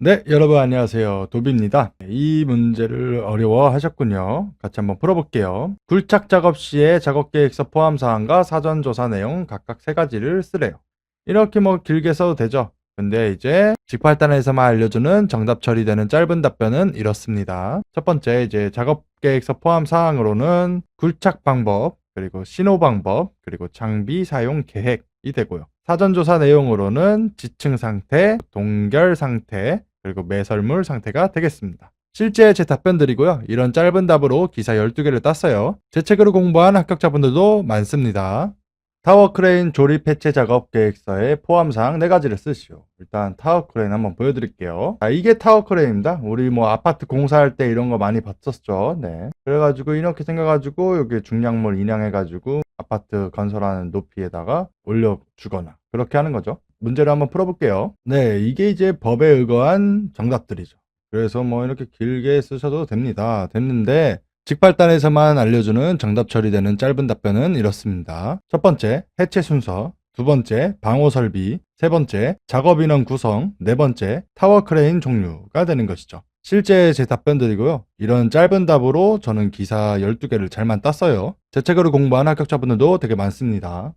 네, 여러분 안녕하세요. 도비입니다. 이 문제를 어려워하셨군요. 같이 한번 풀어볼게요. 굴착 작업 시에 작업 계획서 포함 사항과 사전 조사 내용 각각 세 가지를 쓰래요. 이렇게 뭐 길게 써도 되죠. 근데 이제 직팔단에서만 알려주는 정답 처리되는 짧은 답변은 이렇습니다. 첫 번째, 이제 작업 계획서 포함 사항으로는 굴착 방법, 그리고 신호 방법, 그리고 장비 사용 계획이 되고요. 사전 조사 내용으로는 지층 상태, 동결 상태, 그리고 매설물 상태가 되겠습니다. 실제 제 답변들이고요. 이런 짧은 답으로 기사 12개를 땄어요. 제 책으로 공부한 합격자분들도 많습니다. 타워 크레인 조립 해체 작업 계획서에 포함사항 4가지를 쓰시오. 일단 타워 크레인 한번 보여드릴게요. 이게 타워 크레인입니다. 우리 뭐 아파트 공사할 때 이런 거 많이 봤었죠. 네. 그래가지고 이렇게 생겨가지고 여기 중량물 인양해가지고 아파트 건설하는 높이에다가 올려주거나 그렇게 하는 거죠. 문제를 한번 풀어볼게요. 네, 이게 이제 법에 의거한 정답들이죠. 그래서 뭐 이렇게 길게 쓰셔도 됩니다. 됐는데 직발단에서만 알려주는 정답 처리되는 짧은 답변은 이렇습니다. 첫 번째, 해체 순서. 두 번째, 방호 설비. 세 번째, 작업 인원 구성. 네 번째, 타워 크레인 종류가 되는 것이죠. 실제 제 답변들이고요. 이런 짧은 답으로 저는 기사 12개를 잘만 땄어요. 제 책으로 공부한 합격자분들도 되게 많습니다.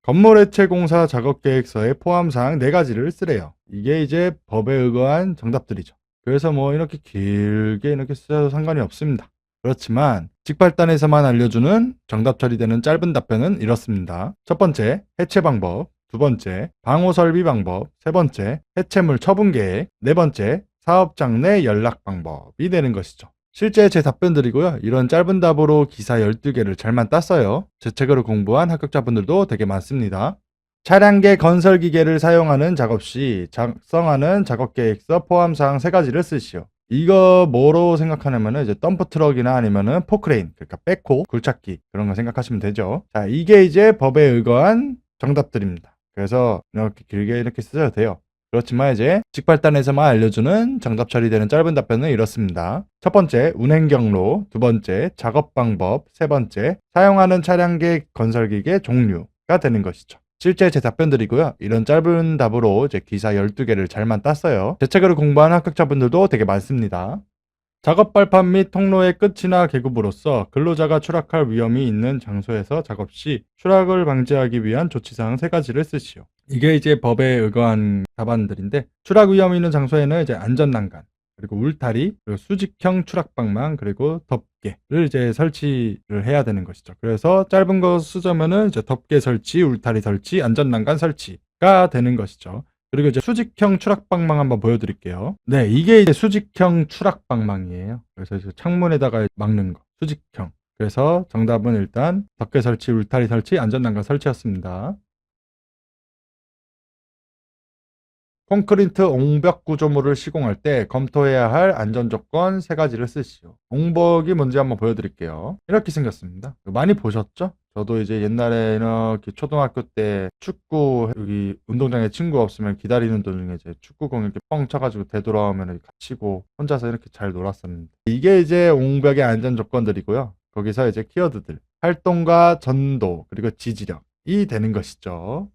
건물 해체 공사 작업 계획서에 포함사항 4가지를 쓰래요. 이게 이제 법에 의거한 정답들이죠. 그래서 뭐 이렇게 길게 이렇게 쓰셔도 상관이 없습니다. 그렇지만 직발단에서만 알려주는 정답 처리되는 짧은 답변은 이렇습니다. 첫 번째, 해체 방법. 두 번째, 방호 설비 방법. 세 번째, 해체물 처분 계획. 네 번째, 사업장 내 연락 방법이 되는 것이죠. 실제 제 답변들이고요. 이런 짧은 답으로 기사 12개를 잘만 땄어요. 제 책으로 공부한 합격자분들도 되게 많습니다. 차량계 건설 기계를 사용하는 작업 시 작성하는 작업 계획서 포함 사항 3가지를 쓰시오. 이거 뭐로 생각하냐면은 이제 덤프 트럭이나 아니면은 포크레인, 그러니까 백호, 굴착기 그런 거 생각하시면 되죠. 자, 이게 이제 법에 의거한 정답들입니다. 그래서 이렇게 길게 이렇게 쓰셔도 돼요. 그렇지만 이제 직발단에서만 알려주는 정답 처리되는 짧은 답변은 이렇습니다. 첫 번째, 운행 경로. 두 번째, 작업 방법. 세 번째, 사용하는 차량계 건설기계 종류가 되는 것이죠. 실제 제 답변들이고요. 이런 짧은 답으로 이제 기사 12개를 잘만 땄어요. 제 책으로 공부한 합격자분들도 되게 많습니다. 작업 발판 및 통로의 끝이나 계급으로서 근로자가 추락할 위험이 있는 장소에서 작업 시 추락을 방지하기 위한 조치사항 3가지를 쓰시오. 이게 이제 법에 의거한 답안들인데, 추락 위험이 있는 장소에는 이제 안전난간, 그리고 울타리, 그리고 수직형 추락방망, 그리고 덮개를 이제 설치를 해야 되는 것이죠. 그래서 짧은 거 쓰자면은 이제 덮개 설치, 울타리 설치, 안전난간 설치가 되는 것이죠. 그리고 이제 수직형 추락방망 한번 보여드릴게요. 네, 이게 이제 수직형 추락방망이에요. 그래서 이제 창문에다가 막는 거, 수직형. 그래서 정답은 일단 덮개 설치, 울타리 설치, 안전난간 설치였습니다. 콘크리트 옹벽 구조물을 시공할 때 검토해야 할 안전조건 3가지를 쓰시오. 옹벽이 뭔지 한번 보여드릴게요. 이렇게 생겼습니다. 많이 보셨죠? 저도 이제 옛날에 이렇게 초등학교 때 축구 여기 운동장에 친구 없으면 기다리는 도중에 이제 축구공 이렇게 뻥 쳐가지고 되돌아오면 갇히고 혼자서 이렇게 잘 놀았었는데, 이게 이제 옹벽의 안전 조건들이고요. 거기서 이제 키워드들, 활동과 전도, 그리고 지지력이 되는 것이죠.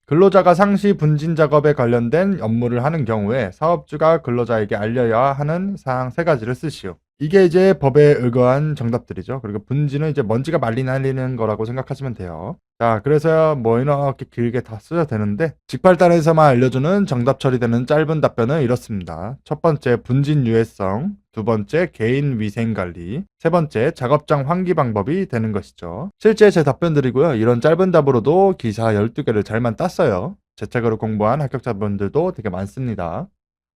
근로자가 상시 분진 작업에 관련된 업무를 하는 경우에 사업주가 근로자에게 알려야 하는 사항 3가지를 쓰시오. 이게 이제 법에 의거한 정답들이죠. 그리고 분진은 이제 먼지가 말리 날리는 거라고 생각하시면 돼요. 자, 그래서 뭐 이렇게 길게 다 써야 되는데, 직발단에서만 알려주는 정답 처리되는 짧은 답변은 이렇습니다. 첫 번째, 분진 유해성. 두 번째, 개인 위생 관리. 세 번째, 작업장 환기 방법이 되는 것이죠. 실제 제 답변들이고요. 이런 짧은 답으로도 기사 12개를 잘만 땄어요. 제 책으로 공부한 합격자분들도 되게 많습니다.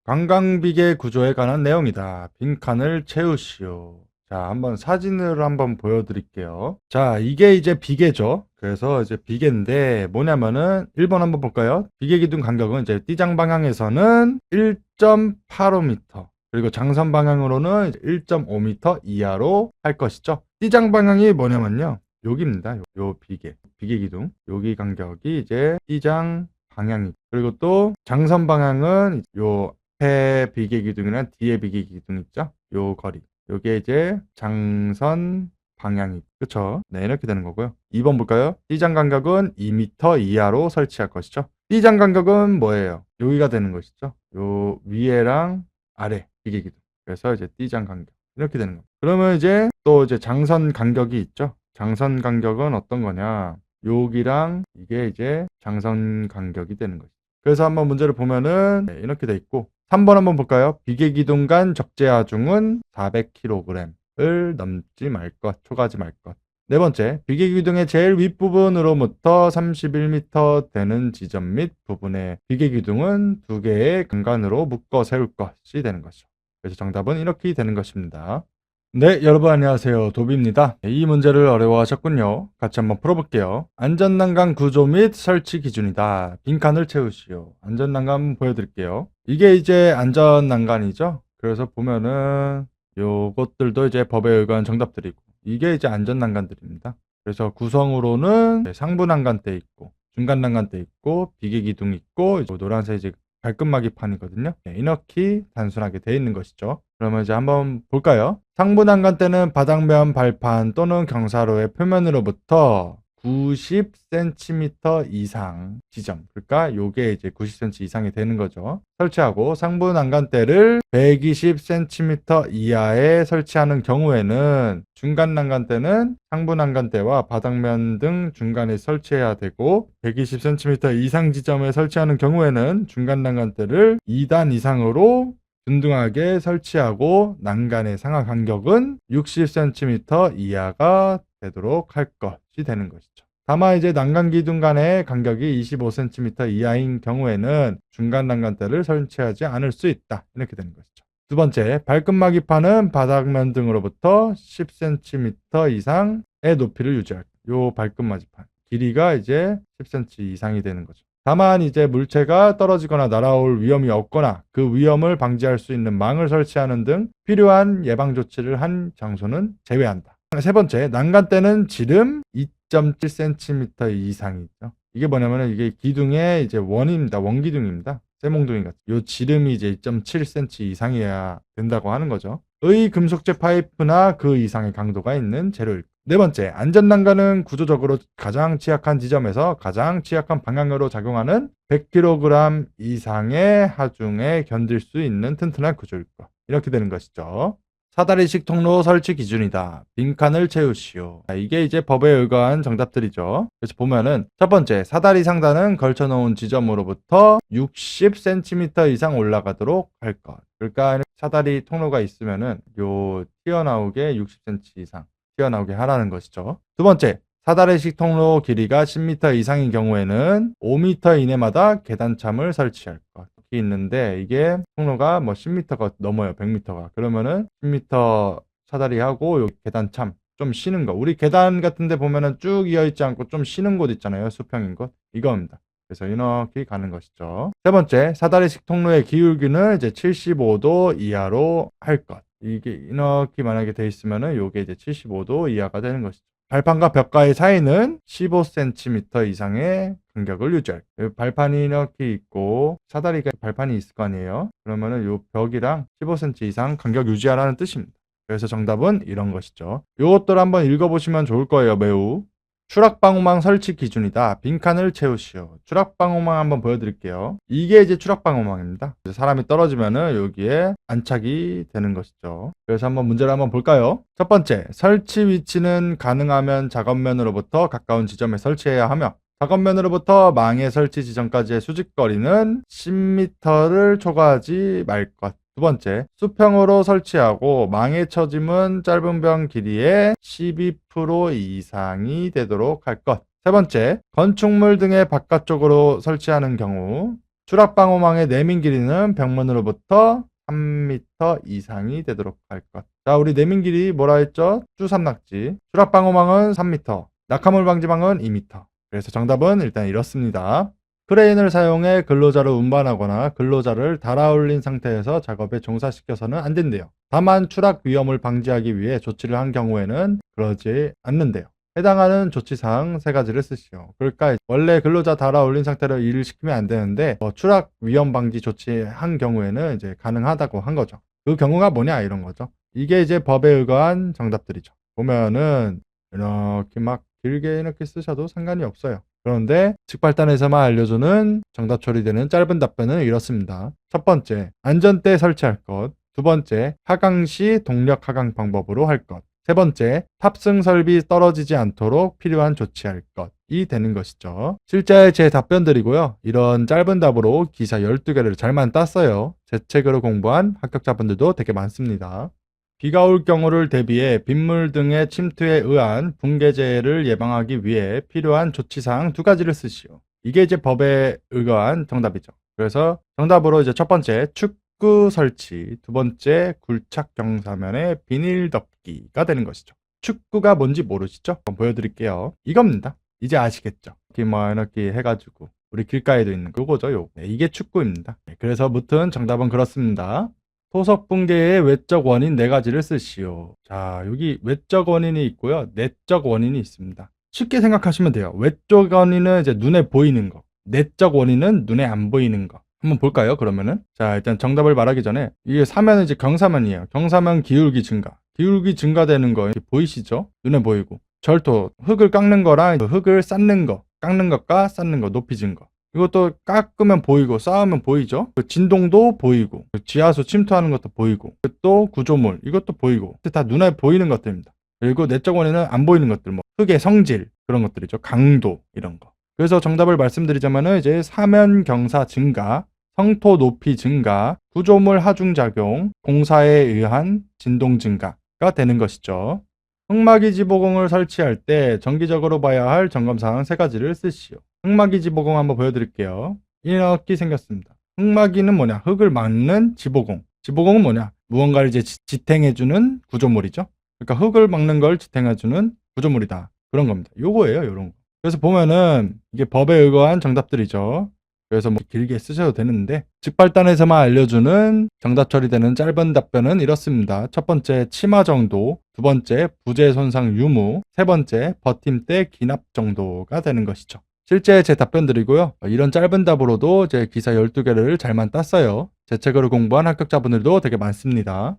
관광비계 구조에 관한 내용이다. 빈칸을 채우시오. 자, 한번 사진을 한번 보여드릴게요. 자, 이게 이제 비계죠. 그래서 이제 비계인데 뭐냐면은 1번 한번 볼까요? 비계 기둥 간격은 이제 띠장 방향에서는 1.85m, 그리고 장선 방향으로는 1.5m 이하로 할 것이죠. 띠장 방향이 뭐냐면요, 여기입니다. 요 비계 기둥 여기 간격이 이제 띠장 방향이, 그리고 또 장선 방향은 요 앞에 비계 기둥이랑 뒤에 비계 기둥 있죠? 요 거리. 요게 이제 장선 방향이. 그쵸? 네, 이렇게 되는 거고요. 2번 볼까요? 띠장 간격은 2m 이하로 설치할 것이죠. D장 간격은 뭐예요? 여기가 되는 것이죠. 요 위에랑 아래 비계기둥. 그래서 이제 D장 간격 이렇게 되는 겁니다. 그러면 이제 또 이제 장선 간격이 있죠. 장선 간격은 어떤 거냐? 여기랑 이게 이제 장선 간격이 되는 거죠. 그래서 한번 문제를 보면은 이렇게 돼 있고 3번 한번 볼까요? 비계기둥 간 적재 하중은 400kg을 넘지 말 것, 초과하지 말 것. 네 번째, 비계기둥의 제일 윗부분으로부터 31m 되는 지점 및 부분의 비계기둥은 두 개의 간간으로 묶어 세울 것이 되는 것이죠. 그래서 정답은 이렇게 되는 것입니다. 네, 여러분 안녕하세요. 도비입니다. 이 문제를 어려워하셨군요. 같이 한번 풀어볼게요. 안전난간 구조 및 설치 기준이다. 빈칸을 채우시오. 안전난간 보여드릴게요. 이게 이제 안전난간이죠. 그래서 보면은 요것들도 이제 법에 의거한 정답들이고 이게 이제 안전난간들입니다. 그래서 구성으로는 상부난간대 있고 중간난간대 있고 비계기둥 있고 노란색 이제 발끝마기판이거든요. 이렇게 단순하게 되어 있는 것이죠. 그러면 이제 한번 볼까요? 상부난간대는 바닥면 발판 또는 경사로의 표면으로부터 90cm 이상 지점, 그러니까 요게 이제 90cm 이상이 되는 거죠. 설치하고 상부 난간대를 120cm 이하에 설치하는 경우에는 중간 난간대는 상부 난간대와 바닥면 등 중간에 설치해야 되고 120cm 이상 지점에 설치하는 경우에는 중간 난간대를 2단 이상으로 균등하게 설치하고 난간의 상하 간격은 60cm 이하가 되도록 할 것이 되는 것이죠. 다만 이제 난간 기둥 간의 간격이 25cm 이하인 경우에는 중간 난간대를 설치하지 않을 수 있다. 이렇게 되는 것이죠. 두 번째, 발끝마기판은 바닥면 등으로부터 10cm 이상의 높이를 유지할 요 발끝마기판 길이가 이제 10cm 이상이 되는 거죠. 다만 이제 물체가 떨어지거나 날아올 위험이 없거나 그 위험을 방지할 수 있는 망을 설치하는 등 필요한 예방 조치를 한 장소는 제외한다. 세 번째, 난간대는 지름 2.7cm 이상이죠. 이게 뭐냐면은 이게 기둥의 이제 원입니다. 원기둥입니다. 쇠몽둥이 같은. 요 지름이 이제 2.7cm 이상이어야 된다고 하는 거죠. 의 금속재 파이프나 그 이상의 강도가 있는 재료일. 네 번째, 안전난간은 구조적으로 가장 취약한 지점에서 가장 취약한 방향으로 작용하는 100kg 이상의 하중에 견딜 수 있는 튼튼한 구조일 것. 이렇게 되는 것이죠. 사다리식 통로 설치 기준이다. 빈칸을 채우시오. 이게 이제 법에 의거한 정답들이죠. 그래서 보면은 첫 번째, 사다리 상단은 걸쳐놓은 지점으로부터 60cm 이상 올라가도록 할 것. 그러니까 사다리 통로가 있으면은 요 튀어나오게 60cm 이상 튀어나오게 하라는 것이죠. 두 번째, 사다리식 통로 길이가 10m 이상인 경우에는 5m 이내마다 계단참을 설치할 것. 있는데 이게 통로가 뭐 10m가 넘어요. 100m가. 그러면은 10m 사다리하고 여기 계단참 좀 쉬는 거. 우리 계단 같은 데 보면은 쭉 이어 있지 않고 좀 쉬는 곳 있잖아요. 수평인 곳. 이겁니다. 그래서 이렇게 가는 것이죠. 세 번째, 사다리식 통로의 기울기는 이제 75도 이하로 할 것. 이게 이렇게 만약에 돼 있으면은 요게 이제 75도 이하가 되는 것이죠. 발판과 벽과의 사이는 15cm 이상의 간격을 유지할. 발판이 이렇게 있고 사다리가 발판이 있을 거 아니에요. 그러면은 요 벽이랑 15cm 이상 간격 유지하라는 뜻입니다. 그래서 정답은 이런 것이죠. 요것들 한번 읽어보시면 좋을 거예요. 매우. 추락방호망 설치 기준이다. 빈칸을 채우시오. 추락방호망 한번 보여드릴게요. 이게 이제 추락방호망입니다. 사람이 떨어지면은 여기에 안착이 되는 것이죠. 그래서 한번 문제를 한번 볼까요? 첫 번째, 설치 위치는 가능하면 작업면으로부터 가까운 지점에 설치해야 하며 작업면으로부터 망의 설치 지점까지의 수직거리는 10m를 초과하지 말 것. 두 번째, 수평으로 설치하고 망의 처짐은 짧은 벽 길이의 12% 이상이 되도록 할 것. 세 번째, 건축물 등의 바깥쪽으로 설치하는 경우 추락방호망의 내민 길이는 벽면으로부터 3m 이상이 되도록 할 것. 자, 우리 내민 길이 뭐라 했죠? 주삼낙지. 추락방호망은 3m, 낙하물 방지망은 2m. 그래서 정답은 일단 이렇습니다. 크레인을 사용해 근로자를 운반하거나 근로자를 달아올린 상태에서 작업에 종사시켜서는 안 된대요. 다만 추락 위험을 방지하기 위해 조치를 한 경우에는 그러지 않는데요. 해당하는 조치사항 세 가지를 쓰시오. 그러니까 원래 근로자 달아올린 상태로 일을 시키면 안 되는데 추락 위험 방지 조치 한 경우에는 이제 가능하다고 한 거죠. 그 경우가 뭐냐 이런 거죠. 이게 이제 법에 의거한 정답들이죠. 보면은 이렇게 막 길게 이렇게 쓰셔도 상관이 없어요. 그런데 직발단에서만 알려주는 정답 처리되는 짧은 답변은 이렇습니다. 첫 번째, 안전대 설치할 것. 두 번째, 하강 시 동력 하강 방법으로 할 것. 세 번째, 탑승 설비 떨어지지 않도록 필요한 조치할 것이 되는 것이죠. 실제 제 답변들이고요. 이런 짧은 답으로 기사 12개를 잘만 땄어요. 제 책으로 공부한 합격자분들도 되게 많습니다. 비가 올 경우를 대비해 빗물 등의 침투에 의한 붕괴재해를 예방하기 위해 필요한 조치사항 2가지를 쓰시오. 이게 이제 법에 의거한 정답이죠. 그래서 정답으로 이제 첫 번째 축구 설치, 두 번째 굴착 경사면에 비닐 덮기가 되는 것이죠. 축구가 뭔지 모르시죠? 한번 보여드릴게요. 이겁니다. 이제 아시겠죠? 이렇게 해가지고 우리 길가에도 있는 그거죠. 네, 이게 축구입니다. 네, 그래서 무튼 정답은 그렇습니다. 토속 붕괴의 외적 원인 4가지를 쓰시오. 자, 여기 외적 원인이 있고요. 내적 원인이 있습니다. 쉽게 생각하시면 돼요. 외적 원인은 이제 눈에 보이는 거. 내적 원인은 눈에 안 보이는 거. 한번 볼까요? 그러면은. 자, 일단 정답을 말하기 전에 이게 사면은 이제 경사면이에요. 경사면 기울기 증가. 기울기 증가되는 거 보이시죠? 눈에 보이고. 절토, 흙을 깎는 거랑 흙을 쌓는 거. 깎는 것과 쌓는 거, 높이진 거. 이것도 깎으면 보이고 쌓으면 보이죠. 그 진동도 보이고 지하수 침투하는 것도 보이고 또 구조물 이것도 보이고 다 눈에 보이는 것들입니다. 그리고 내적 원인은 안 보이는 것들, 뭐 흙의 성질 그런 것들이죠. 강도 이런 거. 그래서 정답을 말씀드리자면은 이제 사면 경사 증가, 성토 높이 증가, 구조물 하중 작용, 공사에 의한 진동 증가가 되는 것이죠. 흙막이 지보공을 설치할 때 정기적으로 봐야 할 점검사항 3가지를 쓰시오. 흙막이 지보공 한번 보여드릴게요. 이렇게 생겼습니다. 흙막이는 뭐냐? 흙을 막는 지보공. 지보공은 뭐냐? 무언가를 이제 지탱해주는 구조물이죠. 그러니까 흙을 막는 걸 지탱해주는 구조물이다. 그런 겁니다. 요거예요, 요런 거. 그래서 보면은 이게 법에 의거한 정답들이죠. 그래서 뭐 길게 쓰셔도 되는데 직발단에서만 알려주는 정답 처리되는 짧은 답변은 이렇습니다. 첫 번째 치마 정도, 두 번째 부재 손상 유무, 세 번째 버팀대 기납 정도가 되는 것이죠. 실제 제 답변들이고요. 이런 짧은 답으로도 제 기사 12개를 잘만 땄어요. 제 책으로 공부한 합격자분들도 되게 많습니다.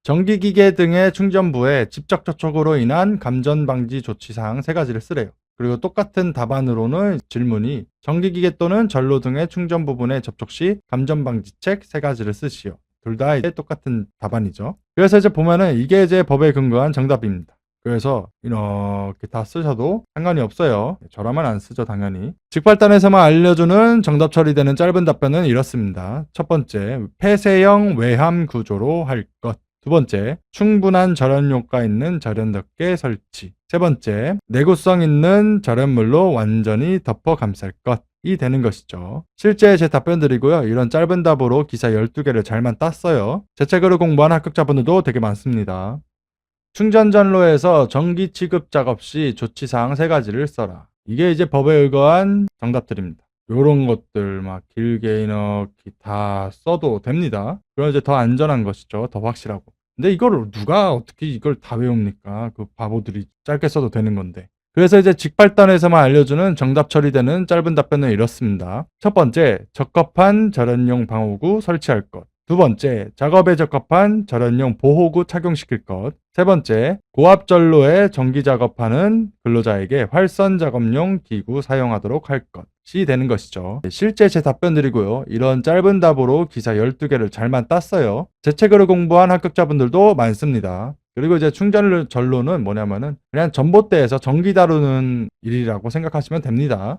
전기기계 등의 충전부에 직접 접촉으로 인한 감전 방지 조치사항 3가지를 쓰래요. 그리고 똑같은 답안으로는 질문이 전기기계 또는 전로 등의 충전 부분에 접촉 시 감전 방지책 3가지를 쓰시오. 둘 다 이제 똑같은 답안이죠. 그래서 이제 보면은 이게 이제 법에 근거한 정답입니다. 그래서 이렇게 다 쓰셔도 상관이 없어요. 저라면 안 쓰죠, 당연히. 직발단에서만 알려주는 정답 처리되는 짧은 답변은 이렇습니다. 첫 번째, 폐쇄형 외함 구조로 할 것. 두 번째, 충분한 절연효과 있는 절연덮개 설치. 세 번째, 내구성 있는 절연물로 완전히 덮어 감쌀 것이 되는 것이죠. 실제 제 답변들이고요. 이런 짧은 답으로 기사 12개를 잘만 땄어요. 제 책으로 공부한 합격자분들도 되게 많습니다. 충전전로에서 전기 취급 작업 시 조치사항 3가지를 써라. 이게 이제 법에 의거한 정답들입니다. 요런 것들 막 길게 이렇게 다 써도 됩니다. 그럼 이제 더 안전한 것이죠. 더 확실하고. 근데 이거를 누가 어떻게 이걸 다 외웁니까? 그 바보들이 짧게 써도 되는 건데. 그래서 이제 직발단에서만 알려주는 정답 처리되는 짧은 답변은 이렇습니다. 첫 번째, 적합한 절연용 방호구 설치할 것. 두 번째, 작업에 적합한 절연용 보호구 착용시킬 것. 세 번째, 고압전로에 전기 작업하는 근로자에게 활선 작업용 기구 사용하도록 할 것이 되는 것이죠. 실제 제 답변드리고요. 이런 짧은 답으로 기사 12개를 잘만 땄어요. 제 책으로 공부한 합격자분들도 많습니다. 그리고 이제 충전 전로는 뭐냐면은 그냥 전봇대에서 전기 다루는 일이라고 생각하시면 됩니다.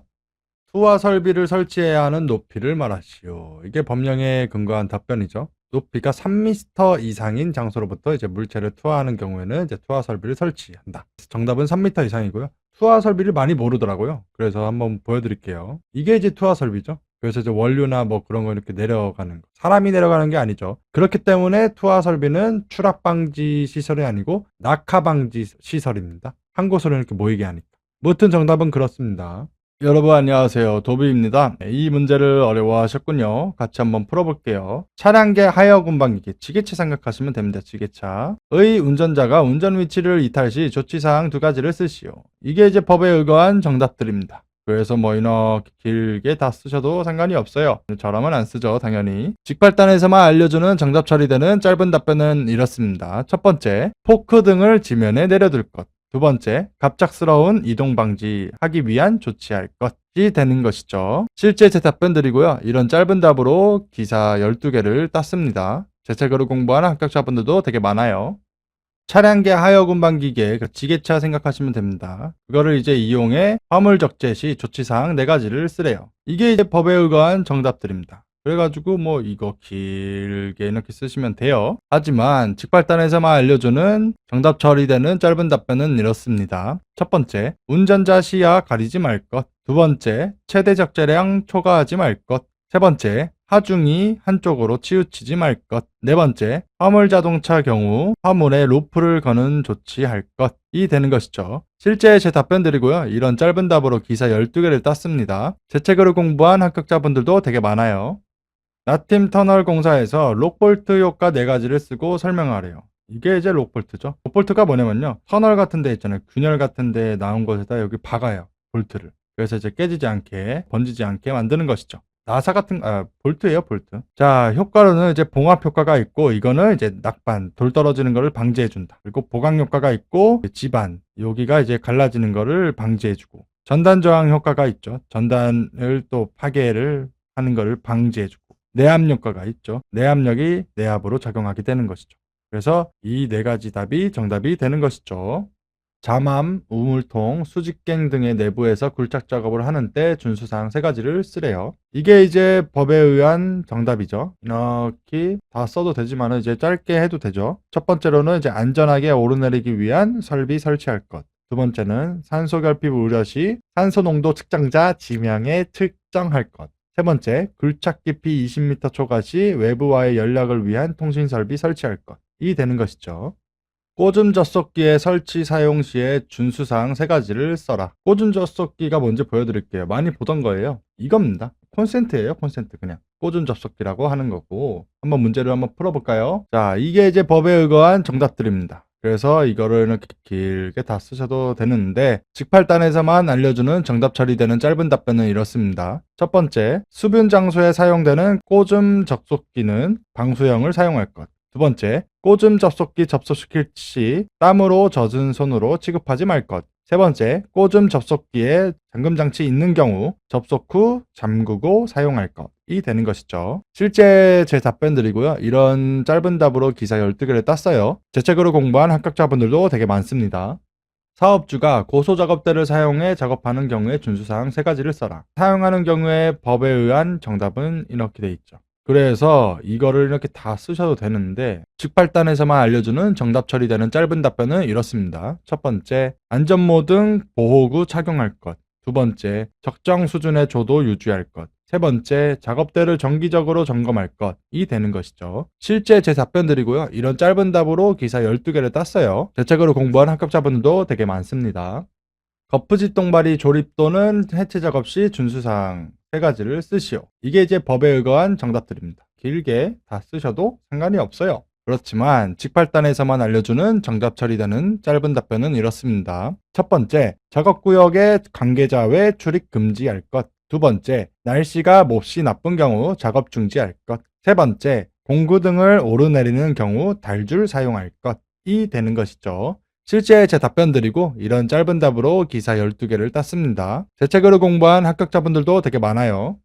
투하 설비를 설치해야 하는 높이를 말하시오. 이게 법령에 근거한 답변이죠. 높이가 3m 이상인 장소로부터 이제 물체를 투하하는 경우에는 이제 투하 설비를 설치한다. 정답은 3m 이상이고요. 투하 설비를 많이 모르더라고요. 그래서 한번 보여드릴게요. 이게 이제 투하 설비죠. 그래서 이제 원료나 뭐 그런 거 이렇게 내려가는 거. 사람이 내려가는 게 아니죠. 그렇기 때문에 투하 설비는 추락 방지 시설이 아니고 낙하 방지 시설입니다. 한 곳으로 이렇게 모이게 하니까. 무튼 정답은 그렇습니다. 여러분 안녕하세요. 도비입니다. 이 문제를 어려워하셨군요. 같이 한번 풀어볼게요. 차량계 하여 군방기계, 지게차 생각하시면 됩니다. 지게차의 운전자가 운전 위치를 이탈 시 조치사항 2가지를 쓰시오. 이게 이제 법에 의거한 정답들입니다. 그래서 뭐 이렇게 길게 다 쓰셔도 상관이 없어요. 저라면 안 쓰죠, 당연히. 직발단에서만 알려주는 정답 처리되는 짧은 답변은 이렇습니다. 첫 번째, 포크 등을 지면에 내려둘 것. 두 번째, 갑작스러운 이동 방지하기 위한 조치할 것이 되는 것이죠. 실제 제 답변들이고요. 이런 짧은 답으로 기사 12개를 땄습니다. 제 책으로 공부하는 합격자분들도 되게 많아요. 차량계 하역 운반기계, 지게차 생각하시면 됩니다. 그거를 이제 이용해 화물 적재 시 조치사항 4가지를 쓰래요. 이게 이제 법에 의거한 정답들입니다. 그래가지고 뭐 이거 길게 이렇게 쓰시면 돼요. 하지만 직발단에서만 알려주는 정답 처리되는 짧은 답변은 이렇습니다. 첫 번째, 운전자 시야 가리지 말 것. 두 번째, 최대 적재량 초과하지 말 것. 세 번째, 하중이 한쪽으로 치우치지 말 것. 네 번째, 화물 자동차 경우 화물에 로프를 거는 조치할 것이 되는 것이죠. 실제 제 답변드리고요. 이런 짧은 답으로 기사 12개를 땄습니다. 제 책으로 공부한 합격자분들도 되게 많아요. 나팀 터널 공사에서 록볼트 효과 4가지를 쓰고 설명하래요. 이게 이제 록볼트죠. 록볼트가 뭐냐면요. 터널 같은 데 있잖아요. 균열 같은 데 나온 곳에다 여기 박아요. 볼트를. 그래서 이제 깨지지 않게, 번지지 않게 만드는 것이죠. 나사 같은, 볼트예요, 볼트. 자, 효과로는 이제 봉합 효과가 있고, 이거는 이제 낙반, 돌 떨어지는 거를 방지해준다. 그리고 보강 효과가 있고, 지반, 여기가 이제 갈라지는 거를 방지해주고, 전단 저항 효과가 있죠. 전단을 또 파괴를 하는 거를 방지해주고, 내압 효과가 있죠. 내압력이 내압으로 작용하게 되는 것이죠. 그래서 이 4가지 답이 정답이 되는 것이죠. 잠암, 우물통, 수직갱 등의 내부에서 굴착 작업을 하는 때 준수사항 3가지를 쓰래요. 이게 이제 법에 의한 정답이죠. 이렇게 다 써도 되지만 이제 짧게 해도 되죠. 첫 번째로는 이제 안전하게 오르내리기 위한 설비 설치할 것. 두 번째는 산소 결핍 우려 시 산소 농도 측정자 지명에 측정할 것. 세 번째, 굴착 깊이 20m 초과 시 외부와의 연락을 위한 통신 설비 설치할 것이 되는 것이죠. 꽂음 젖속기의 설치 사용 시에 준수사항 3가지를 써라. 꽂음 젖속기가 뭔지 보여드릴게요. 많이 보던 거예요. 이겁니다. 콘센트예요, 콘센트 그냥. 꽂음 접속기라고 하는 거고. 한번 문제를 한번 풀어볼까요? 자, 이게 이제 법에 의거한 정답들입니다. 그래서 이거를 이렇게 길게 다 쓰셔도 되는데 직팔단에서만 알려주는 정답 처리되는 짧은 답변은 이렇습니다. 첫 번째, 수분 장소에 사용되는 꽂음 접속기는 방수형을 사용할 것. 두 번째, 꽂음 접속기 접속시킬 시 땀으로 젖은 손으로 취급하지 말 것. 세 번째, 꽂음 접속기에 잠금장치 있는 경우 접속 후 잠그고 사용할 것이 되는 것이죠. 실제 제 답변들이고요. 이런 짧은 답으로 기사 12개를 땄어요. 제 책으로 공부한 합격자분들도 되게 많습니다. 사업주가 고소작업대를 사용해 작업하는 경우에 준수사항 3가지를 써라. 사용하는 경우에 법에 의한 정답은 이렇게 돼 있죠. 그래서 이거를 이렇게 다 쓰셔도 되는데 직발단에서만 알려주는 정답 처리되는 짧은 답변은 이렇습니다. 첫 번째, 안전모 등 보호구 착용할 것. 두 번째, 적정 수준의 조도 유지할 것. 세 번째, 작업대를 정기적으로 점검할 것이 되는 것이죠. 실제 제 답변들이고요. 이런 짧은 답으로 기사 12개를 땄어요. 제 책으로 공부한 합격자분들도 되게 많습니다. 거푸집 동발이 조립 또는 해체 작업 시 준수사항 3가지를 쓰시오. 이게 이제 법에 의거한 정답들입니다. 길게 다 쓰셔도 상관이 없어요. 그렇지만 직팔단에서만 알려주는 정답 처리되는 짧은 답변은 이렇습니다. 첫 번째, 작업구역의 관계자 외 출입 금지할 것. 두 번째, 날씨가 몹시 나쁜 경우 작업 중지할 것. 세 번째, 공구 등을 오르내리는 경우 달줄 사용할 것이 되는 것이죠. 실제 제 답변드리고 이런 짧은 답으로 기사 12개를 땄습니다. 제 책으로 공부한 합격자분들도 되게 많아요.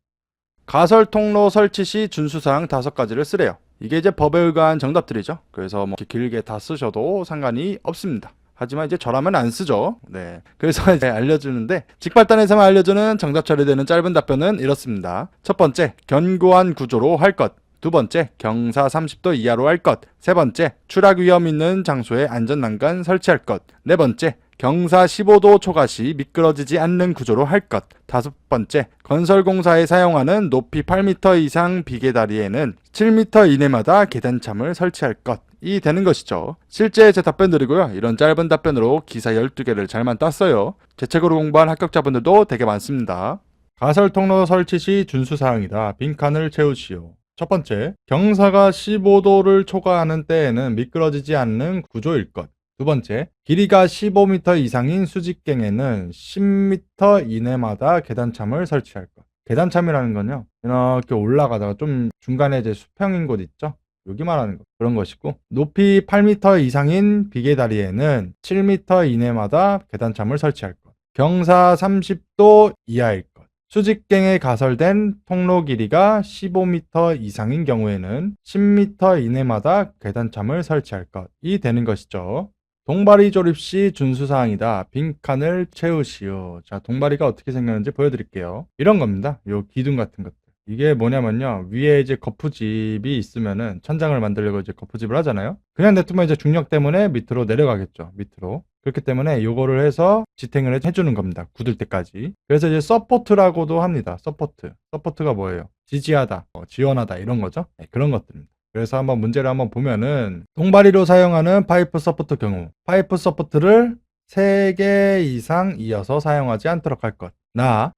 가설 통로 설치 시 준수사항 5가지를 쓰래요. 이게 이제 법에 의거한 정답들이죠. 그래서 뭐 이렇게 길게 다 쓰셔도 상관이 없습니다. 하지만 이제 저라면 안 쓰죠. 네. 그래서 이제 알려주는데 직발단에서만 알려주는 정답 처리되는 짧은 답변은 이렇습니다. 첫 번째, 견고한 구조로 할 것. 두 번째, 경사 30도 이하로 할 것. 세 번째, 추락 위험 있는 장소에 안전난간 설치할 것. 네 번째, 경사 15도 초과 시 미끄러지지 않는 구조로 할 것. 다섯 번째, 건설공사에 사용하는 높이 8m 이상 비계다리에는 7m 이내마다 계단참을 설치할 것이 되는 것이죠. 실제 제 답변드리고요. 이런 짧은 답변으로 기사 12개를 잘만 땄어요. 제 책으로 공부한 합격자분들도 되게 많습니다. 가설 통로 설치 시 준수사항이다. 빈칸을 채우시오. 첫 번째, 경사가 15도를 초과하는 때에는 미끄러지지 않는 구조일 것. 두 번째, 길이가 15m 이상인 수직갱에는 10m 이내마다 계단참을 설치할 것. 계단참이라는 건요, 이렇게 올라가다가 좀 중간에 이제 수평인 곳 있죠? 여기 말하는 거 그런 것이고, 높이 8m 이상인 비계다리에는 7m 이내마다 계단참을 설치할 것. 경사 30도 이하일 것. 수직갱에 가설된 통로 길이가 15m 이상인 경우에는 10m 이내마다 계단참을 설치할 것이 되는 것이죠. 동바리 조립 시 준수사항이다. 빈칸을 채우시오. 자, 동바리가 어떻게 생겼는지 보여드릴게요. 이런 겁니다. 요 기둥 같은 것들. 이게 뭐냐면요. 위에 이제 거푸집이 있으면은 천장을 만들려고 이제 거푸집을 하잖아요. 그냥 냅두면 이제 중력 때문에 밑으로 내려가겠죠. 밑으로. 그렇기 때문에 요거를 해서 지탱을 해주는 겁니다. 굳을 때까지. 그래서 이제 서포트라고도 합니다. 서포트. 서포트가 뭐예요? 지지하다, 지원하다 이런 거죠. 네, 그런 것들입니다. 그래서 한번 문제를 한번 보면은, 동바리로 사용하는 파이프 서포트 경우 파이프 서포트를 3개 이상 이어서 사용하지 않도록 할 것.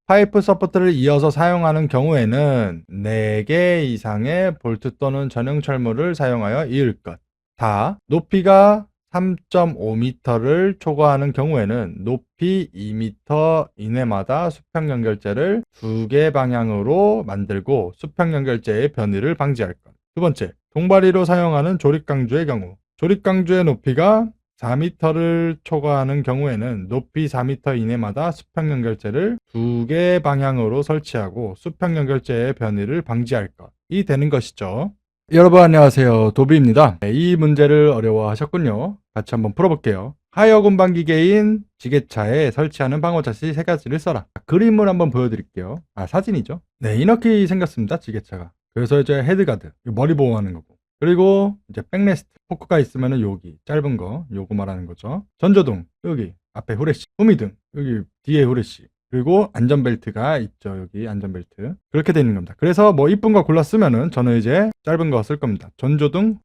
파이프 서포트를 이어서 사용하는 경우에는 4개 이상의 볼트 또는 전용 철물을 사용하여 이을 것. 높이가 3.5m를 초과하는 경우에는 높이 2m 이내마다 수평 연결재를 2개 방향으로 만들고 수평 연결재의 변이를 방지할 것. 두 번째, 동바리로 사용하는 조립강주의 경우 조립강주의 높이가 4m를 초과하는 경우에는 높이 4m 이내마다 수평 연결재를 2개 방향으로 설치하고 수평 연결재의 변이를 방지할 것이 되는 것이죠. 여러분 안녕하세요. 도비입니다. 이 문제를 어려워하셨군요. 같이 한번 풀어볼게요. 하역 운반 기계인 지게차에 설치하는 방어 자시 3가지를 써라. 그림을 한번 보여드릴게요. 사진이죠. 네, 이렇게 생겼습니다. 지게차가. 그래서 이제 헤드가드, 머리 보호하는 거고. 그리고 이제 백레스트, 포크가 있으면은 여기 짧은 거, 요거 말하는 거죠. 전조등, 여기 앞에 후레쉬, 후미등, 여기 뒤에 후레쉬. 그리고 안전벨트가 있죠. 여기 안전벨트. 그렇게 되어 있는 겁니다. 그래서 뭐 이쁜 거 골라 쓰면은 저는 이제 짧은 거 쓸 겁니다. 전조등,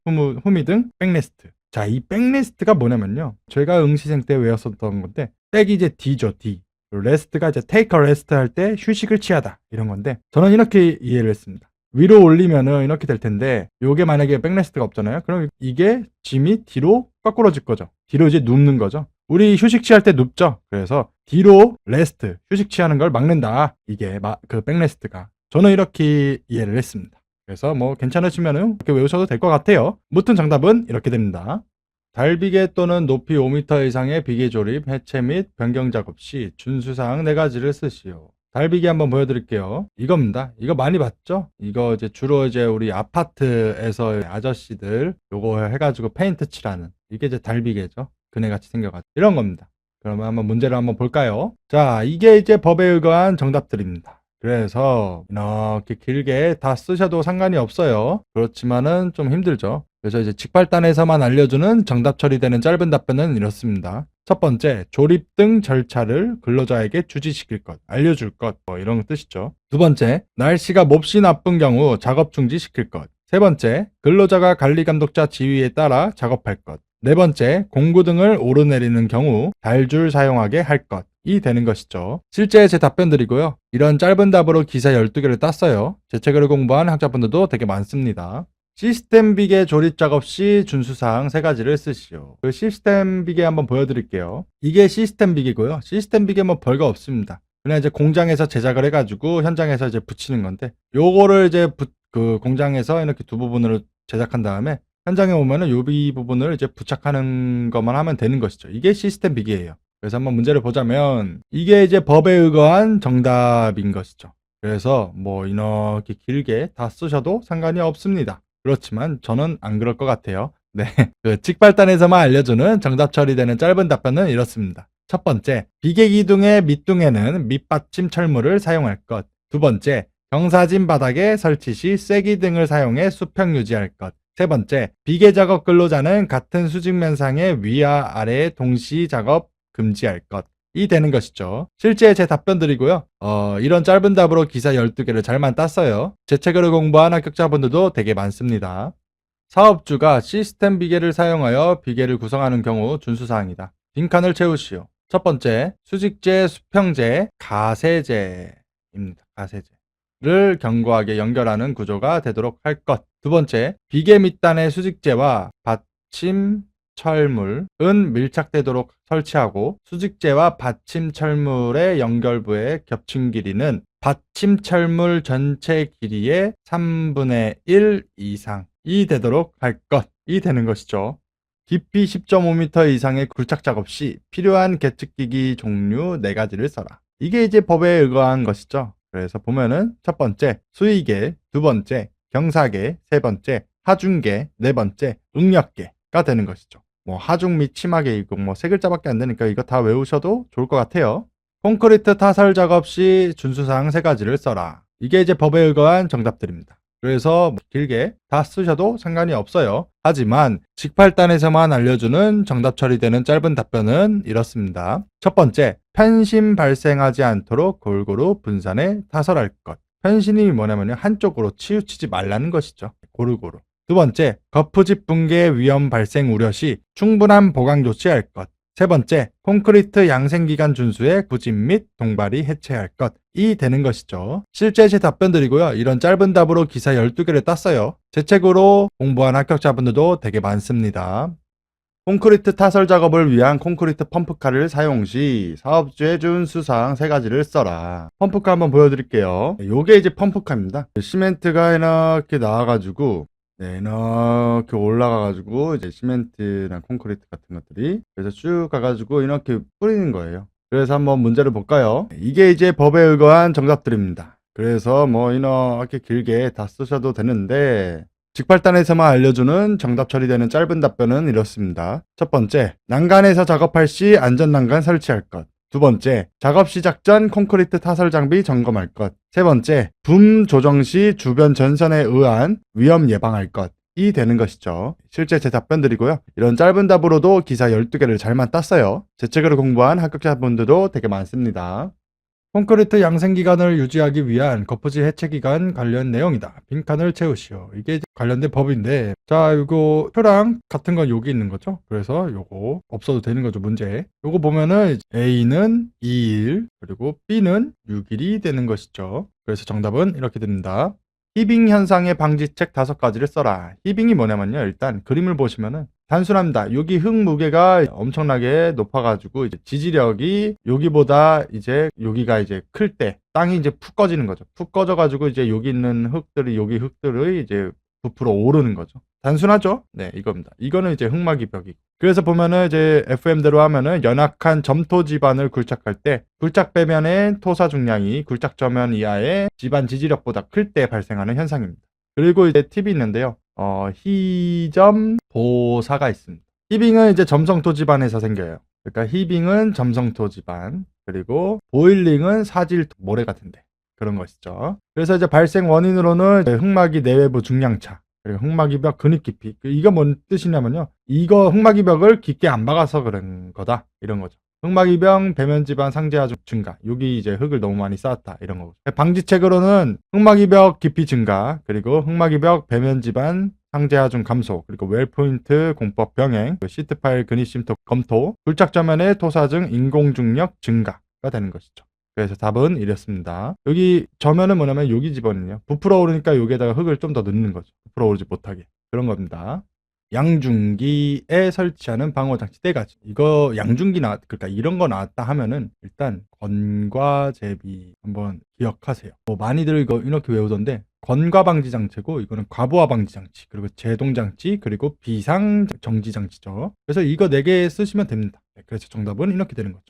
후미등, 백레스트. 자, 이 백레스트가 뭐냐면요. 제가 응시생 때 외웠었던 건데, 백이 이제 D죠, D. 레스트가 이제 take a rest 할 때 휴식을 취하다. 이런 건데, 저는 이렇게 이해를 했습니다. 위로 올리면은 이렇게 될 텐데, 요게 만약에 백레스트가 없잖아요. 그럼 이게 짐이 뒤로 거꾸러질 거죠. 뒤로 이제 눕는 거죠. 우리 휴식 취할 때 눕죠. 그래서 뒤로 레스트, 휴식 취하는 걸 막는다. 이게 그 백레스트가. 저는 이렇게 이해를 했습니다. 그래서 뭐 괜찮으시면은 이렇게 외우셔도 될 것 같아요. 무튼 정답은 이렇게 됩니다. 달비계 또는 높이 5m 이상의 비계 조립, 해체 및 변경 작업 시 준수사항 4가지를 쓰시오. 달비계 한번 보여드릴게요. 이겁니다. 이거 많이 봤죠? 이거 이제 주로 이제 우리 아파트에서 아저씨들 요거 해가지고 페인트 칠하는, 이게 이제 달비계죠. 그네같이 생겨가지고 이런 겁니다. 그러면 한번 문제를 한번 볼까요? 자, 이게 이제 법에 의거한 정답들입니다. 그래서 이렇게 길게 다 쓰셔도 상관이 없어요. 그렇지만은 좀 힘들죠. 그래서 이제 직발단에서만 알려주는 정답 처리되는 짧은 답변은 이렇습니다. 첫 번째, 조립 등 절차를 근로자에게 주지시킬 것, 알려줄 것, 이런 뜻이죠. 두 번째, 날씨가 몹시 나쁜 경우 작업 중지시킬 것. 세 번째, 근로자가 관리감독자 지휘에 따라 작업할 것. 네 번째, 공구등을 오르내리는 경우 달줄 사용하게 할 것이 되는 것이죠. 실제 제 답변들이고요. 이런 짧은 답으로 기사 12개를 땄어요. 제 책을 공부한 학자분들도 되게 많습니다. 시스템 비계 조립 작업 시 준수사항 3가지를 쓰시오. 그 시스템 비계 한번 보여드릴게요. 이게 시스템 비계고요. 시스템 비계 뭐 별거 없습니다. 그냥 이제 공장에서 제작을 해가지고 현장에서 이제 붙이는 건데, 요거를 이제 그 공장에서 이렇게 두 부분으로 제작한 다음에 현장에 오면은 요 부분을 이제 부착하는 것만 하면 되는 것이죠. 이게 시스템 비계예요. 그래서 한번 문제를 보자면, 이게 이제 법에 의거한 정답인 것이죠. 그래서 뭐 이렇게 길게 다 쓰셔도 상관이 없습니다. 그렇지만 저는 안 그럴 것 같아요. 네, 그 직발단에서만 알려주는 정답 처리되는 짧은 답변은 이렇습니다. 첫 번째, 비계 기둥의 밑둥에는 밑받침 철물을 사용할 것. 두 번째, 경사진 바닥에 설치 시 쐐기 등을 사용해 수평 유지할 것. 세 번째, 비계 작업 근로자는 같은 수직면상의 위와 아래 동시 작업 금지할 것이 되는 것이죠. 실제 제 답변들이고요. 이런 짧은 답으로 기사 12개를 잘만 땄어요. 제 책을 공부한 합격자분들도 되게 많습니다. 사업주가 시스템 비계를 사용하여 비계를 구성하는 경우 준수사항이다. 빈칸을 채우시오. 첫 번째, 수직재, 수평재, 가세재입니다. 가세재를 견고하게 연결하는 구조가 되도록 할 것. 두 번째, 비계 밑단의 수직재와 받침 철물은 밀착되도록 설치하고, 수직재와 받침 철물의 연결부의 겹친 길이는 받침 철물 전체 길이의 3분의 1 이상 이 되도록 할 것이 되는 것이죠. 깊이 10.5m 이상의 굴착 작업 시 필요한 계측기기 종류 4가지를 써라. 이게 이제 법에 의거한 것이죠. 그래서 보면은 첫 번째 수의계, 두 번째 경사계, 세 번째 하중계, 네 번째 응력계가 되는 것이죠. 뭐 하중 및 치마계 이거 뭐 세 글자밖에 안 되니까 이거 다 외우셔도 좋을 것 같아요. 콘크리트 타설 작업 시 준수사항 3가지를 써라. 이게 이제 법에 의거한 정답들입니다. 그래서 길게 다 쓰셔도 상관이 없어요. 하지만 직팔단에서만 알려주는 정답 처리되는 짧은 답변은 이렇습니다. 첫 번째, 편심 발생하지 않도록 골고루 분산해 타설할 것. 편심이 뭐냐면 한쪽으로 치우치지 말라는 것이죠. 고루고루. 두 번째, 거푸집 붕괴 위험 발생 우려 시 충분한 보강 조치할 것. 세 번째, 콘크리트 양생기간 준수에 부집 및 동발이 해체할 것이 되는 것이죠. 실제 제 답변들이고요. 이런 짧은 답으로 기사 12개를 땄어요. 제 책으로 공부한 합격자분들도 되게 많습니다. 콘크리트 타설 작업을 위한 콘크리트 펌프카를 사용 시 사업주의 준수사항 3가지를 써라. 펌프카 한번 보여드릴게요. 요게 이제 펌프카입니다. 시멘트가 이렇게 나와가지고 이렇게 올라가가지고 이제 시멘트랑 콘크리트 같은 것들이 그래서 쭉 가가지고 이렇게 뿌리는 거예요. 그래서 한번 문제를 볼까요? 이게 이제 법에 의거한 정답들입니다. 그래서 뭐 이렇게 길게 다 쓰셔도 되는데 직팔단에서만 알려주는 정답 처리되는 짧은 답변은 이렇습니다. 첫 번째, 난간에서 작업할 시 안전난간 설치할 것. 두 번째, 작업 시작 전 콘크리트 타설 장비 점검할 것. 세 번째, 붐 조정 시 주변 전선에 의한 위험 예방할 것이 되는 것이죠. 실제 제 답변들이고요. 이런 짧은 답으로도 기사 12개를 잘만 땄어요. 제 책으로 공부한 합격자분들도 되게 많습니다. 콘크리트 양생기간을 유지하기 위한 거푸집 해체기간 관련 내용이다. 빈칸을 채우시오. 이게 관련된 법인데, 자, 이거 표랑 같은 건 여기 있는 거죠. 그래서 요거 없어도 되는 거죠, 문제. 요거 보면은 A는 2일, 그리고 B는 6일이 되는 것이죠. 그래서 정답은 이렇게 됩니다. 히빙 현상의 방지책 5가지를 써라. 히빙이 뭐냐면요. 일단 그림을 보시면은 단순합니다. 여기 흙 무게가 엄청나게 높아가지고 이제 지지력이 여기보다 이제 여기가 이제 클 때 땅이 이제 푹 꺼지는 거죠. 푹 꺼져가지고 이제 여기 있는 흙들이 여기 흙들의 이제 부풀어 오르는 거죠. 단순하죠? 네, 이겁니다. 이거는 이제 흙막이 벽이고. 그래서 보면은 이제 FM대로 하면은 연약한 점토 지반을 굴착할 때 굴착 배면의 토사 중량이 굴착 저면 이하의 지반 지지력보다 클 때 발생하는 현상입니다. 그리고 이제 팁이 있는데요. 희점 보사가 있습니다. 히빙은 이제 점성토 지반에서 생겨요. 그러니까 히빙은 점성토 지반, 그리고 보일링은 사질 모래 같은데 그런 것이죠. 그래서 이제 발생 원인으로는 흙막이 내외부 중량차, 그리고 흙막이 벽 근입 깊이. 이거 뭔 뜻이냐면요. 이거 흙막이 벽을 깊게 안 박아서 그런 거다. 이런 거죠. 흙막이병 배면 지반 상재하 증가. 여기 이제 흙을 너무 많이 쌓았다. 이런 거고. 방지책으로는 흙막이벽 깊이 증가, 그리고 흙막이벽 배면 지반 상재하중 감소, 그리고 웰포인트 공법 병행, 시트 파일 근입 심토 검토, 굴착 저면의 토사증 인공중력 증가가 되는 것이죠. 그래서 답은 이랬습니다. 여기 저면은 뭐냐면 여기 집어넣네요. 부풀어 오르니까 여기에다가 흙을 좀 더 넣는 거죠. 부풀어 오르지 못하게. 그런 겁니다. 양중기에 설치하는 방호장치 4가지. 이거 양중기 그러니까 이런 거 나왔다 하면은 일단 건과 제비 한번 기억하세요. 뭐 많이들 이거 이렇게 외우던데 건과 방지 장치고 이거는 과부하 방지 장치, 그리고 제동 장치, 그리고 비상 정지 장치죠. 그래서 이거 4개 쓰시면 됩니다. 그래서 정답은 이렇게 되는 거죠.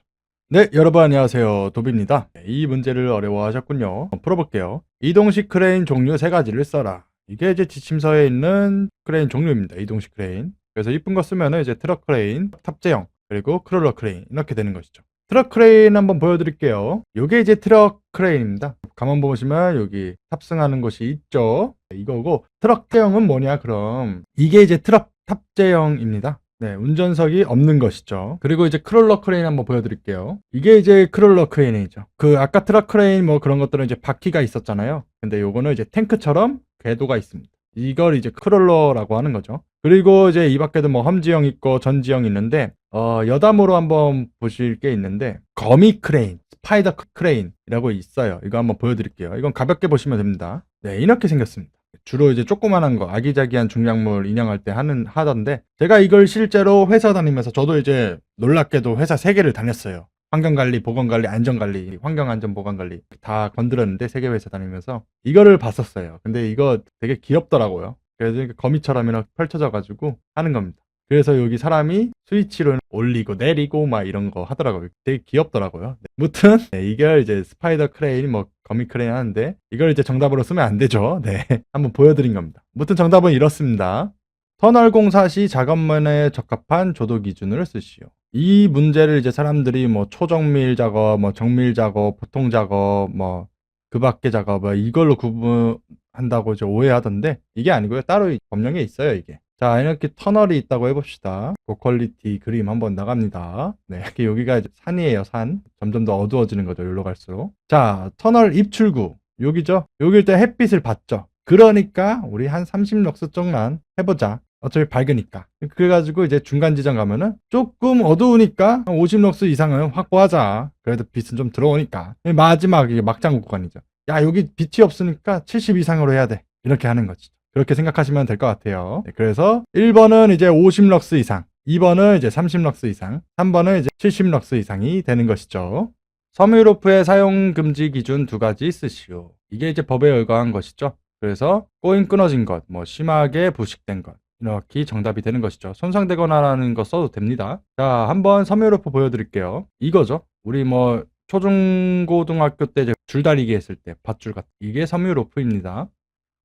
네, 여러분 안녕하세요. 도비입니다. 이 문제를 어려워하셨군요. 풀어볼게요. 이동식 크레인 종류 3가지를 써라. 이게 이제 지침서에 있는 크레인 종류입니다. 이동식 크레인. 그래서 이쁜 거 쓰면은 이제 트럭 크레인, 탑재형, 그리고 크롤러 크레인 이렇게 되는 것이죠. 트럭 크레인 한번 보여드릴게요. 이게 이제 트럭 크레인입니다. 가만 보시면 여기 탑승하는 것이 있죠. 이거고 트럭 대형은 뭐냐 그럼 이게 이제 트럭 탑재형입니다. 네, 운전석이 없는 것이죠. 그리고 이제 크롤러 크레인 한번 보여드릴게요. 이게 이제 크롤러 크레인이죠. 그 아까 트럭 크레인 뭐 그런 것들은 이제 바퀴가 있었잖아요. 근데 요거는 이제 탱크처럼 궤도가 있습니다. 이걸 이제 크롤러라고 하는 거죠. 그리고 이제 이 밖에도 뭐 험지형 있고 전지형 있는데 여담으로 한번 보실 게 있는데 거미 크레인, 스파이더 크레인이라고 있어요. 이거 한번 보여드릴게요. 이건 가볍게 보시면 됩니다. 네, 이렇게 생겼습니다. 주로 이제 조그만한 거, 아기자기한 중량물 인양할 때 하던데, 제가 이걸 실제로 회사 다니면서 저도 이제 놀랍게도 회사 3개를 다녔어요. 환경관리, 보건관리, 안전관리, 환경안전보건관리 다 건드렸는데 3개 회사 다니면서 이거를 봤었어요. 근데 이거 되게 귀엽더라고요. 그래서 이렇게 거미처럼 이렇게 펼쳐져 가지고 하는 겁니다. 그래서 여기 사람이 스위치로 올리고 내리고 막 이런 거 하더라고요. 되게 귀엽더라고요. 네. 무튼 이걸 이제 스파이더 크레인 뭐 거미 크레인 하는데 이걸 이제 정답으로 쓰면 안 되죠. 네. 한번 보여드린 겁니다. 무튼 정답은 이렇습니다. 터널 공사 시 작업면에 적합한 조도 기준을 쓰시오. 이 문제를 이제 사람들이 뭐 초정밀 작업, 뭐 정밀 작업, 보통 작업, 뭐 그 밖의 작업 이걸로 구분한다고 이제 오해하던데 이게 아니고요. 따로 법령에 있어요, 이게. 자, 이렇게 터널이 있다고 해봅시다. 고퀄리티 그림 한번 나갑니다. 네, 여기가 이제 산이에요, 산. 점점 더 어두워지는 거죠, 여기로 갈수록. 자, 터널 입출구. 여기죠? 여길 때 햇빛을 받죠. 그러니까 우리 한 30럭스 쪽만 해보자. 어차피 밝으니까. 그래가지고 이제 중간 지점 가면은 조금 어두우니까 50럭스 이상은 확보하자. 그래도 빛은 좀 들어오니까. 마지막 이게 막장 구간이죠. 야, 여기 빛이 없으니까 70 이상으로 해야 돼. 이렇게 하는 거지. 그렇게 생각하시면 될 것 같아요. 네, 그래서 1번은 이제 50럭스 이상, 2번은 이제 30럭스 이상, 3번은 이제 70럭스 이상이 되는 것이죠. 섬유로프의 사용 금지 기준 두 가지 쓰시오. 이게 이제 법에 의거한 것이죠. 그래서 꼬임 끊어진 것, 뭐 심하게 부식된 것, 이렇게 정답이 되는 것이죠. 손상되거나라는 거 써도 됩니다. 자, 한번 섬유로프 보여드릴게요. 이거죠. 우리 뭐 초중고등학교 때 이제 줄다리기 했을 때 밧줄 같은 이게 섬유로프입니다.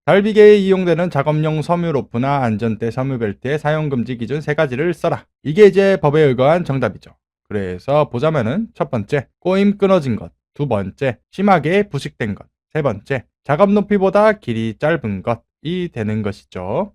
달비계에 이용되는 작업용 섬유로프나 안전대 섬유벨트의 사용금지 기준 세 가지를 써라. 이게 이제 법에 의거한 정답이죠. 그래서 보자면은 첫 번째, 꼬임 끊어진 것. 두 번째, 심하게 부식된 것. 세 번째, 작업 높이보다 길이 짧은 것이 되는 것이죠.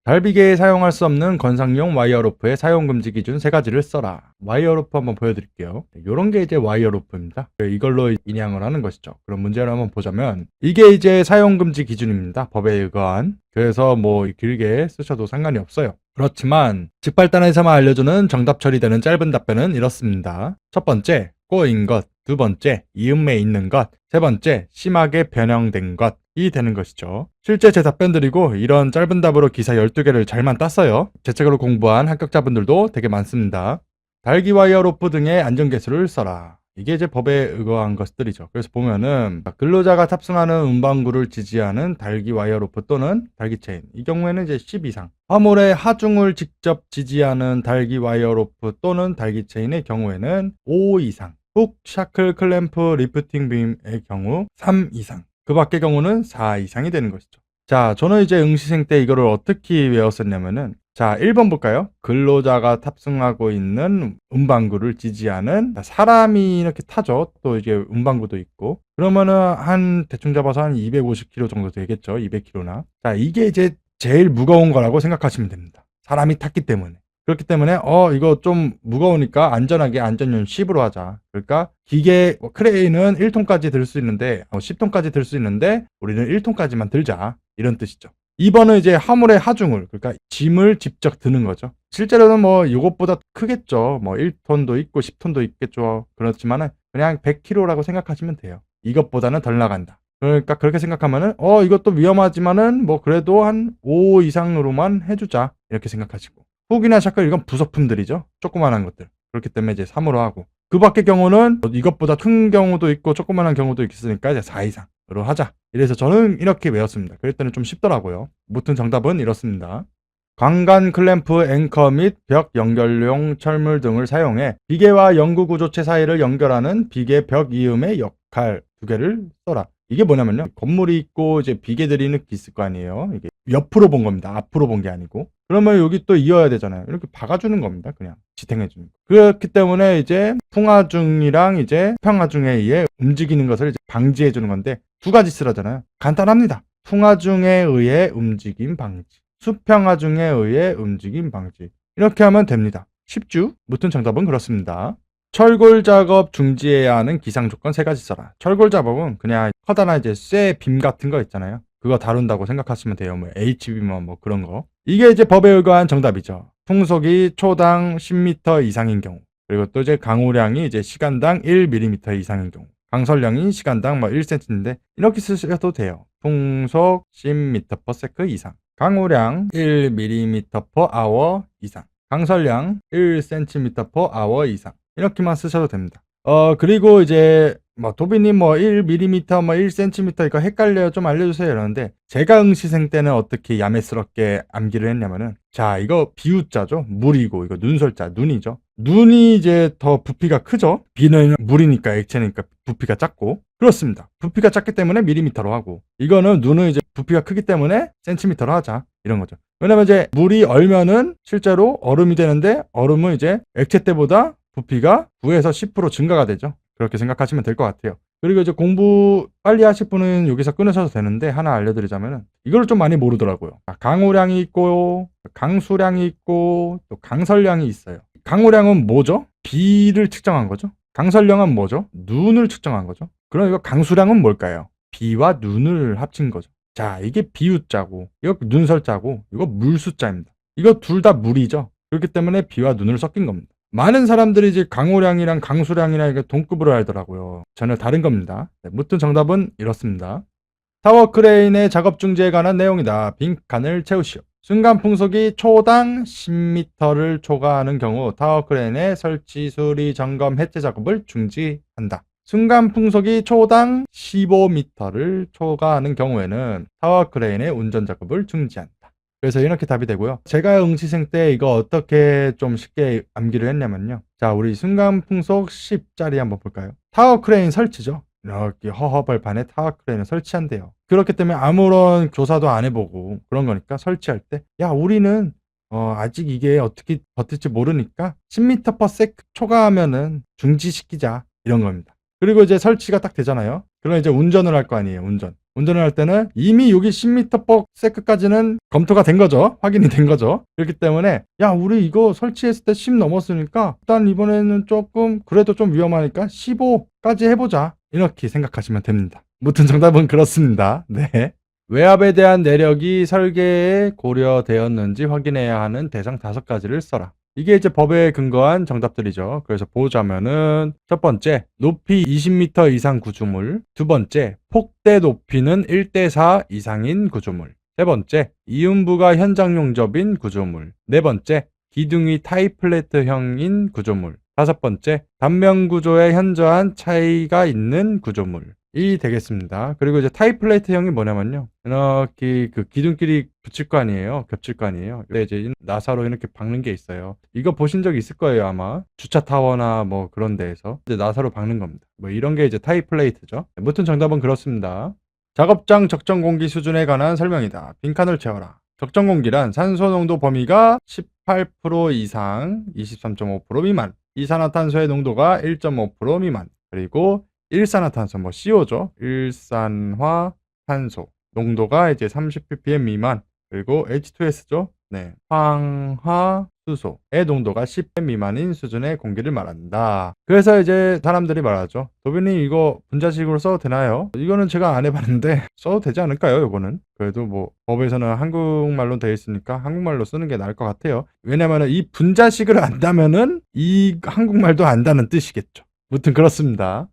달비계에 사용할 수 없는 건상용 와이어로프의 사용금지 기준 세 가지를 써라. 와이어로프 한번 보여드릴게요. 이런 게 이제 와이어로프입니다. 이걸로 인양을 하는 것이죠. 그럼 문제를 한번 보자면 이게 이제 사용금지 기준입니다. 법에 의거한. 그래서 뭐 길게 쓰셔도 상관이 없어요. 그렇지만 직발단에서만 알려주는 정답 처리되는 짧은 답변은 이렇습니다. 첫 번째, 꼬인 것. 두 번째, 이음에 있는 것. 세 번째, 심하게 변형된 것이 되는 것이죠. 실제 제 답변드리고 이런 짧은 답으로 기사 12개를 잘만 땄어요. 제 책으로 공부한 합격자분들도 되게 많습니다. 달기 와이어 로프 등의 안전개수를 써라. 이게 이제 법에 의거한 것들이죠. 그래서 보면은 근로자가 탑승하는 운반구를 지지하는 달기 와이어 로프 또는 달기 체인. 이 경우에는 이제 10 이상. 화물의 하중을 직접 지지하는 달기 와이어 로프 또는 달기 체인의 경우에는 5 이상. 훅, 샤클, 클램프, 리프팅 빔의 경우 3 이상. 그 밖의 경우는 4 이상이 되는 것이죠. 자, 저는 이제 응시생 때 이거를 어떻게 외웠었냐면은 자, 1번 볼까요? 근로자가 탑승하고 있는 운반구를 지지하는 사람이 이렇게 타죠. 또 이게 운반구도 있고. 그러면은 한 대충 잡아서 한 250kg 정도 되겠죠. 200kg나. 자, 이게 이제 제일 무거운 거라고 생각하시면 됩니다. 사람이 탔기 때문에. 그렇기 때문에 이거 좀 무거우니까 안전하게 안전용 10으로 하자. 그러니까 기계 크레인은 1톤까지 들 수 있는데 10톤까지 들 수 있는데 우리는 1톤까지만 들자. 이런 뜻이죠. 2번은 이제 화물의 하중을 그러니까 짐을 직접 드는 거죠. 실제로는 뭐 이것보다 크겠죠. 뭐 1톤도 있고 10톤도 있겠죠. 그렇지만은 그냥 100kg라고 생각하시면 돼요. 이것보다는 덜 나간다. 그러니까 그렇게 생각하면은 이것도 위험하지만은 뭐 그래도 한 5 이상으로만 해주자. 이렇게 생각하시고. 훅이나 샤클 이건 부속품들이죠. 조그만한 것들. 그렇기 때문에 이제 3으로 하고. 그 밖의 경우는 이것보다 큰 경우도 있고 조그만한 경우도 있으니까 이제 4 이상으로 하자. 이래서 저는 이렇게 외웠습니다. 그랬더니 좀 쉽더라고요. 무튼 정답은 이렇습니다. 광간 클램프, 앵커 및 벽 연결용 철물 등을 사용해 비계와 연구 구조체 사이를 연결하는 비계 벽 이음의 역할 두 개를 써라. 이게 뭐냐면요. 건물이 있고 이제 비계들이 이렇게 있을 거 아니에요. 이게 옆으로 본 겁니다. 앞으로 본 게 아니고. 그러면 여기 또 이어야 되잖아요. 이렇게 박아주는 겁니다. 그냥 지탱해주는 거. 그렇기 때문에 이제 풍하중이랑 이제 수평하중에 의해 움직이는 것을 이제 방지해주는 건데 두 가지 쓰라잖아요. 간단합니다. 풍하중에 의해 움직임 방지. 수평하중에 의해 움직임 방지. 이렇게 하면 됩니다. 쉽죠? 무튼 정답은 그렇습니다. 철골 작업 중지해야 하는 기상 조건 세 가지 써라. 철골 작업은 그냥 커다란 이제 쇠 빔 같은 거 있잖아요. 그거 다룬다고 생각하시면 돼요. 뭐 HBM 뭐 그런 거. 이게 이제 법에 의거한 정답이죠. 풍속이 초당 10m 이상인 경우. 그리고 또 이제 강우량이 이제 시간당 1mm 이상인 경우. 강설량이 시간당 뭐 1cm인데 이렇게 쓰셔도 돼요. 풍속 10m/s 이상. 강우량 1mm/h 이상. 강설량 1cm/h 이상. 이렇게만 쓰셔도 됩니다. 그리고 이제 도비님 1mm, 1cm 이거 헷갈려요. 좀 알려주세요. 이러는데, 제가 응시생 때는 어떻게 야매스럽게 암기를 했냐면은, 자, 이거 비우자죠? 물이고, 이거 눈설자, 눈이죠? 눈이 이제 더 부피가 크죠? 비는 물이니까, 액체니까 부피가 작고. 그렇습니다. 부피가 작기 때문에 밀리미터로 하고, 이거는 눈은 이제 부피가 크기 때문에 센티미터로 하자. 이런 거죠. 왜냐면 이제 물이 얼면은 실제로 얼음이 되는데, 얼음은 이제 액체 때보다 부피가 9에서 10% 증가가 되죠. 그렇게 생각하시면 될 것 같아요. 그리고 이제 공부 빨리 하실 분은 여기서 끊으셔도 되는데, 하나 알려드리자면은 이걸 좀 많이 모르더라고요. 강우량이 있고 강수량이 있고 또 강설량이 있어요. 강우량은 뭐죠? 비를 측정한 거죠. 강설량은 뭐죠? 눈을 측정한 거죠. 그럼 이거 강수량은 뭘까요? 비와 눈을 합친 거죠. 자, 이게 비유자고 이거 눈설자고 이거 물수자입니다. 이거 둘 다 물이죠. 그렇기 때문에 비와 눈을 섞인 겁니다. 많은 사람들이 이제 강우량이랑 강수량이랑 이게 동급으로 알더라고요. 전혀 다른 겁니다. 네, 무튼 정답은 이렇습니다. 타워 크레인의 작업 중지에 관한 내용이다. 빈칸을 채우시오. 순간 풍속이 초당 10m를 초과하는 경우 타워 크레인의 설치, 수리, 점검, 해체 작업을 중지한다. 순간 풍속이 초당 15m를 초과하는 경우에는 타워 크레인의 운전 작업을 중지한다. 그래서 이렇게 답이 되고요. 제가 응시생 때 이거 어떻게 좀 쉽게 암기를 했냐면요. 자, 우리 순간 풍속 10짜리 한번 볼까요? 타워 크레인 설치죠. 이렇게 허허벌판에 타워 크레인을 설치한대요. 그렇기 때문에 아무런 조사도 안 해보고 그런 거니까 설치할 때, 야, 우리는 아직 이게 어떻게 버틸지 모르니까 10m/s 초과하면은 중지시키자, 이런 겁니다. 그리고 이제 설치가 딱 되잖아요. 그럼 이제 운전을 할 거 아니에요. 운전을 할 때는 이미 여기 10m/s까지는 검토가 된 거죠. 확인이 된 거죠. 그렇기 때문에, 야, 우리 이거 설치했을 때 10 넘었으니까 일단 이번에는 조금 그래도 좀 위험하니까 15까지 해보자, 이렇게 생각하시면 됩니다. 무튼 정답은 그렇습니다. 네. 외압에 대한 내력이 설계에 고려되었는지 확인해야 하는 대상 5가지를 써라. 이게 이제 법에 근거한 정답들이죠. 그래서 보자면은, 첫 번째, 높이 20m 이상 구조물. 두 번째, 폭대 높이는 1대4 이상인 구조물. 세 번째, 이음부가 현장 용접인 구조물. 네 번째, 기둥이 타이플레트형인 구조물. 다섯 번째, 단면 구조에 현저한 차이가 있는 구조물. 이 되겠습니다. 그리고 이제 타이플레이트형이 뭐냐면요, 이렇게 그 기둥끼리 붙일 거 아니에요. 겹칠 거 아니에요. 근데 이제 나사로 이렇게 박는 게 있어요. 이거 보신 적 있을 거예요, 아마. 주차 타워나 뭐 그런 데에서 이제 나사로 박는 겁니다. 뭐 이런 게 이제 타이플레이트죠. 무튼 정답은 그렇습니다. 작업장 적정 공기 수준에 관한 설명이다. 빈칸을 채워라. 적정 공기란 산소 농도 범위가 18% 이상 23.5% 미만, 이산화탄소의 농도가 1.5% 미만, 그리고 일산화탄소, CO죠. 일산화탄소 농도가 이제 30ppm 미만, 그리고 H2S죠. 네. 황화수소의 농도가 10ppm 미만인 수준의 공기를 말한다. 그래서 이제 사람들이 말하죠. 도비님, 이거 분자식으로 써도 되나요? 이거는 제가 안 해봤는데 써도 되지 않을까요? 이거는 그래도 뭐 법에서는 한국말로 되어 있으니까 한국말로 쓰는 게 나을 것 같아요. 왜냐면은 이 분자식을 안다면은 이 한국말도 안다는 뜻이겠죠. 무튼 그렇습니다.